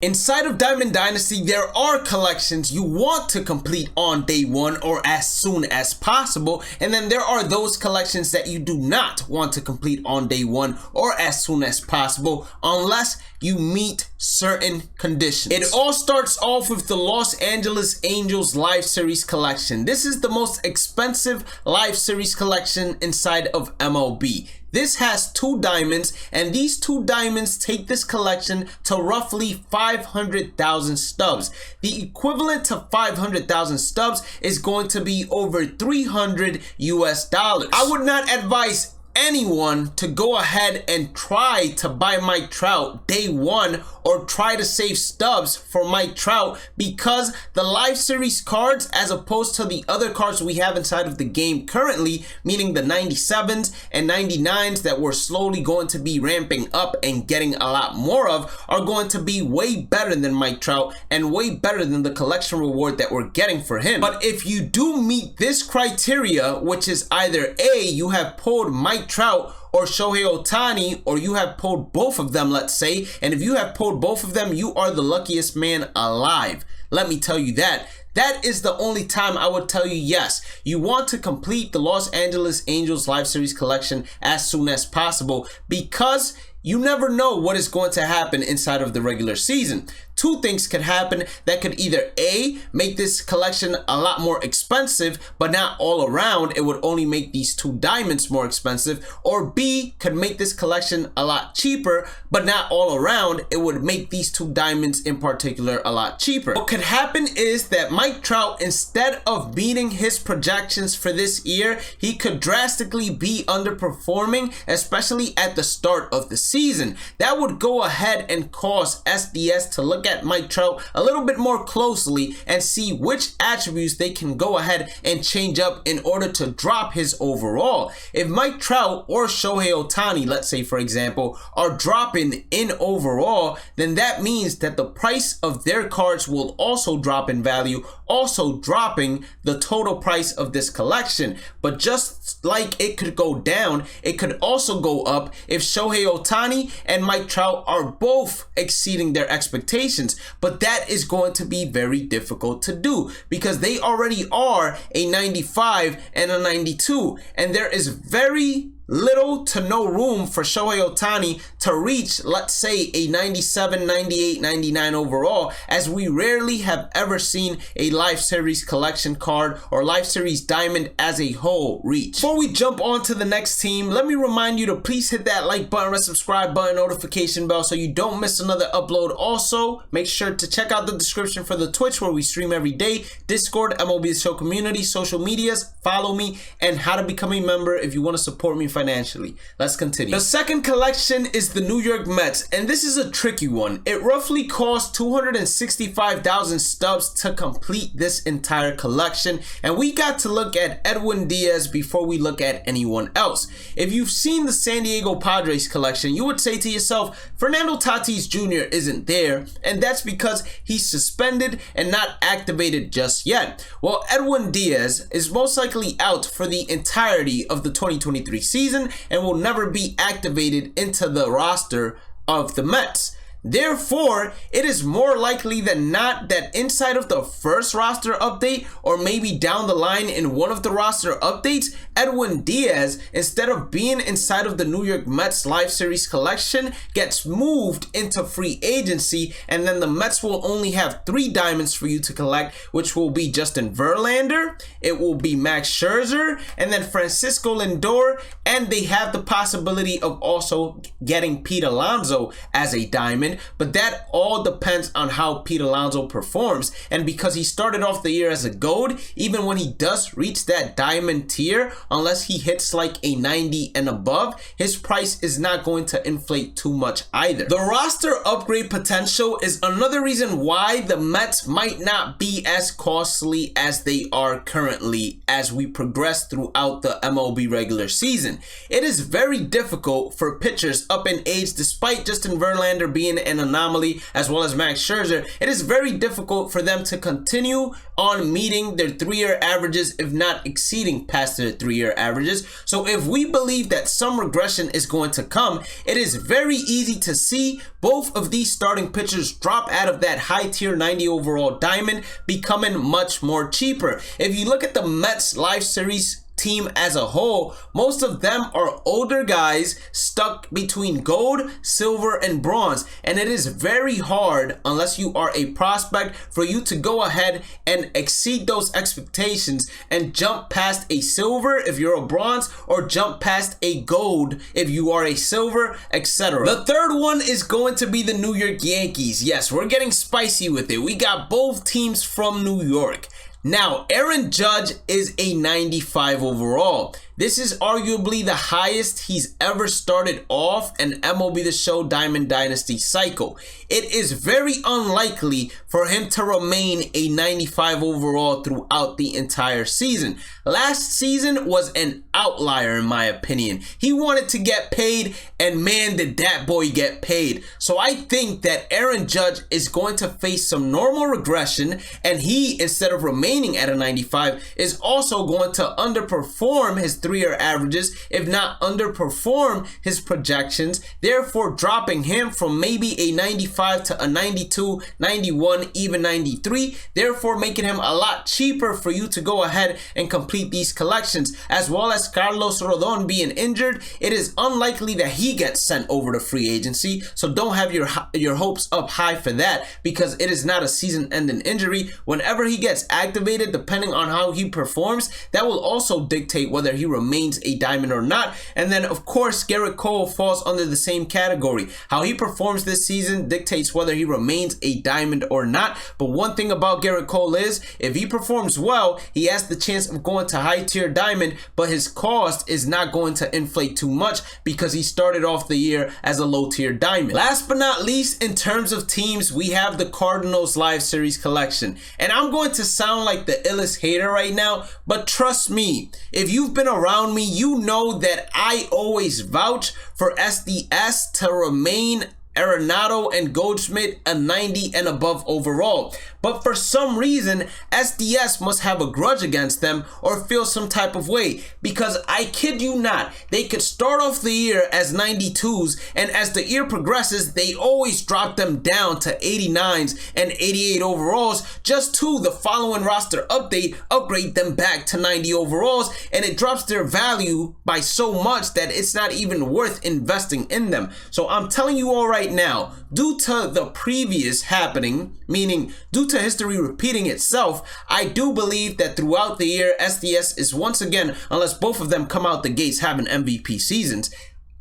Inside of Diamond Dynasty, there are collections you want to complete on day one or as soon as possible, and then there are those collections that you do not want to complete on day one or as soon as possible unless you meet certain conditions. It all starts off with the Los Angeles Angels Live Series collection. This is the most expensive Live Series collection inside of MLB. This has 2 diamonds, and these 2 diamonds take this collection to roughly 500,000 stubs. The equivalent to 500,000 stubs is going to be over $300 US. I would not advise anyone to go ahead and try to buy Mike Trout day one or try to save stubs for Mike Trout, because the Live Series cards, as opposed to the other cards we have inside of the game currently, meaning the 97s and 99s that we're slowly going to be ramping up and getting a lot more of, are going to be way better than Mike Trout and way better than the collection reward that we're getting for him. But if you do meet this criteria, which is either A, you have pulled Mike Trout or Shohei Ohtani, or you have pulled both of them, let's say, and if you have pulled both of them, you are the luckiest man alive. Let me tell you that. That is the only time I would tell you yes, you want to complete the Los Angeles Angels Live Series collection as soon as possible, because you never know what is going to happen inside of the regular season. 2 things could happen that could either A, make this collection a lot more expensive, but not all around, it would only make these 2 diamonds more expensive, or B, could make this collection a lot cheaper, but not all around, it would make these 2 diamonds in particular a lot cheaper. What could happen is that Mike Trout, instead of meeting his projections for this year, he could drastically be underperforming, especially at the start of the season. That would go ahead and cause SDS to look at Mike Trout a little bit more closely and see which attributes they can go ahead and change up in order to drop his overall. If Mike Trout or Shohei Ohtani, let's say for example, are dropping in overall, then that means that the price of their cards will also drop in value, also dropping the total price of this collection. But just like it could go down, it could also go up if Shohei Ohtani and Mike Trout are both exceeding their expectations. But that is going to be very difficult to do because they already are a 95 and a 92, and there is very little to no room for Shohei Ohtani to reach, let's say, a 97, 98, 99 overall, as we rarely have ever seen a Live Series collection card or Live Series diamond as a whole reach. Before we jump on to the next team, let me remind you to please hit that like button, red subscribe button, notification bell so you don't miss another upload. Also, make sure to check out the description for the Twitch where we stream every day, Discord, MLB The Show community, social medias, follow me, and how to become a member if you want to support me financially. Let's continue. The second collection is the New York Mets, and this is a tricky one. It roughly costs 265,000 stubs to complete this entire collection, and we got to look at Edwin Diaz before we look at anyone else. If you've seen the San Diego Padres collection, you would say to yourself, Fernando Tatis Jr. isn't there, and that's because he's suspended and not activated just yet. Well, Edwin Diaz is most likely out for the entirety of the 2023 season and will never be activated into the roster of the Mets. Therefore, it is more likely than not that inside of the first roster update, or maybe down the line in one of the roster updates, Edwin Diaz, instead of being inside of the New York Mets Live Series collection, gets moved into free agency, and then the Mets will only have 3 diamonds for you to collect, which will be Justin Verlander, it will be Max Scherzer, and then Francisco Lindor, and they have the possibility of also getting Pete Alonso as a diamond. But that all depends on how Pete Alonso performs, and because he started off the year as a gold, even when he does reach that diamond tier, unless he hits like a 90 and above, his price is not going to inflate too much either. The roster upgrade potential is another reason why the Mets might not be as costly as they are currently as we progress throughout the MLB regular season. It is very difficult for pitchers up in age, despite Justin Verlander being and Anomaly, as well as Max Scherzer, it is very difficult for them to continue on meeting their 3-year averages, if not exceeding past their 3-year averages. So if we believe that some regression is going to come, it is very easy to see both of these starting pitchers drop out of that high tier 90 overall diamond, becoming much more cheaper. If you look at the Mets Live Series team as a whole, most of them are older guys stuck between gold, silver, and bronze, and it is very hard, unless you are a prospect, for you to go ahead and exceed those expectations and jump past a silver if you're a bronze, or jump past a gold if you are a silver, etc. The third one is going to be the New York Yankees. Yes, we're getting spicy with it. We got both teams from New York. Now, Aaron Judge is a 95 overall. This is arguably the highest he's ever started off an MLB The Show Diamond Dynasty cycle. It is very unlikely for him to remain a 95 overall throughout the entire season. Last season was an outlier in my opinion. He wanted to get paid, and man, did that boy get paid. So I think that Aaron Judge is going to face some normal regression, and he, instead of remaining at a 95, is also going to underperform his 3-year averages, if not underperform his projections, therefore dropping him from maybe a 95 to a 92, 91, even 93, therefore making him a lot cheaper for you to go ahead and complete these collections. As well as Carlos Rodon being injured, it is unlikely that he gets sent over to free agency, so don't have your hopes up high for that, because it is not a season-ending injury. Whenever he gets activated, depending on how he performs, that will also dictate whether he remains a diamond or not. And then of course Garrett Cole falls under the same category. How he performs this season dictates whether he remains a diamond or not. But one thing about Garrett Cole is, if he performs well, he has the chance of going to high tier diamond, but his cost is not going to inflate too much because he started off the year as a low tier diamond. Last but not least, in terms of teams, we have the Cardinals Live Series collection. And I'm going to sound like the illest hater right now, but trust me, if you've been around me, you know that I always vouch for SDS to remain Arenado and Goldschmidt a 90 and above overall. But for some reason, SDS must have a grudge against them or feel some type of way, because I kid you not, they could start off the year as 92s, and as the year progresses, they always drop them down to 89s and 88 overalls, just to the following roster update upgrade them back to 90 overalls, and it drops their value by so much that it's not even worth investing in them. So I'm telling you all right now, due to the previous happening, meaning due to history repeating itself, I do believe that throughout the year, SDS is once again, unless both of them come out the gates having MVP seasons,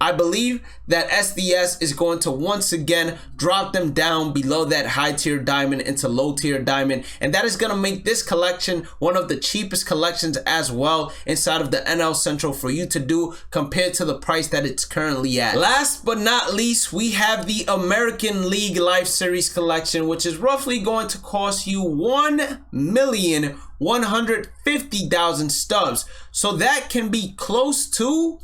I believe that SDS is going to once again drop them down below that high tier diamond into low tier diamond, and that is going to make this collection one of the cheapest collections as well inside of the NL Central for you to do, compared to the price that it's currently at. Last but not least, we have the American League Life Series collection, which is roughly going to cost you 1,150,000 stubs. So that can be close to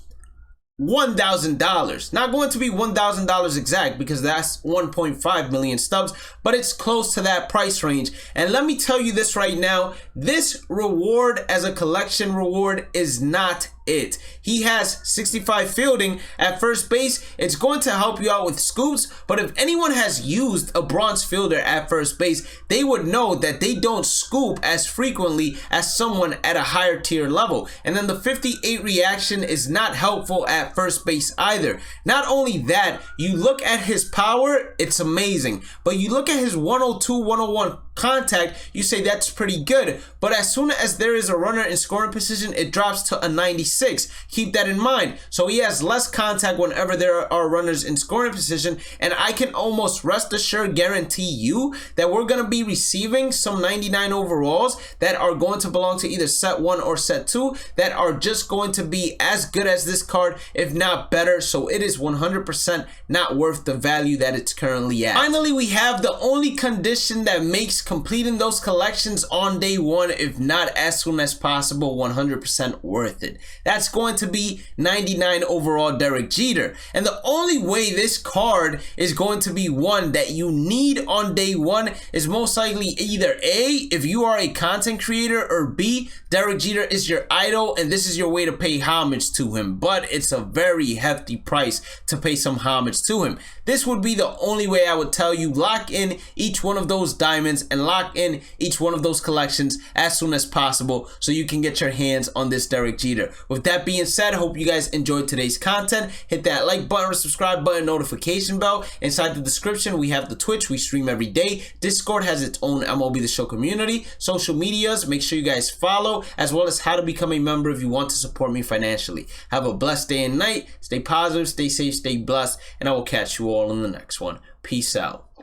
$1,000. Not going to be $1,000 exact, because that's 1.5 million stubs, but it's close to that price range. And let me tell you this right now, this reward as a collection reward is not it. He has 65 fielding at first base. It's going to help you out with scoops, but if anyone has used a bronze fielder at first base, they would know that they don't scoop as frequently as someone at a higher tier level. And then the 58 reaction is not helpful at first base either. Not only that, you look at his power, it's amazing, but you look at his 102, 101 contact, you say that's pretty good, but as soon as there is a runner in scoring position, it drops to a 96. Keep that in mind. So he has less contact whenever there are runners in scoring position, and I can almost rest assured guarantee you that we're going to be receiving some 99 overalls that are going to belong to either set 1 or set 2 that are just going to be as good as this card, if not better. So it is 100% not worth the value that it's currently at. Finally, we have the only condition that makes completing those collections on day one, if not as soon as possible, 100% worth it. That's going to be 99 overall Derek Jeter. And the only way this card is going to be one that you need on day one is most likely either A, if you are a content creator, or B, Derek Jeter is your idol and this is your way to pay homage to him. But it's a very hefty price to pay some homage to him. This would be the only way I would tell you, lock in each one of those diamonds and lock in each one of those collections as soon as possible so you can get your hands on this Derek Jeter. With that being said, I hope you guys enjoyed today's content. Hit that like button, subscribe button, notification bell. Inside the description, we have the Twitch. We stream every day. Discord has its own MLB The Show community. Social medias, make sure you guys follow, as well as how to become a member if you want to support me financially. Have a blessed day and night. Stay positive, stay safe, stay blessed, and I will catch you all in the next one. Peace out.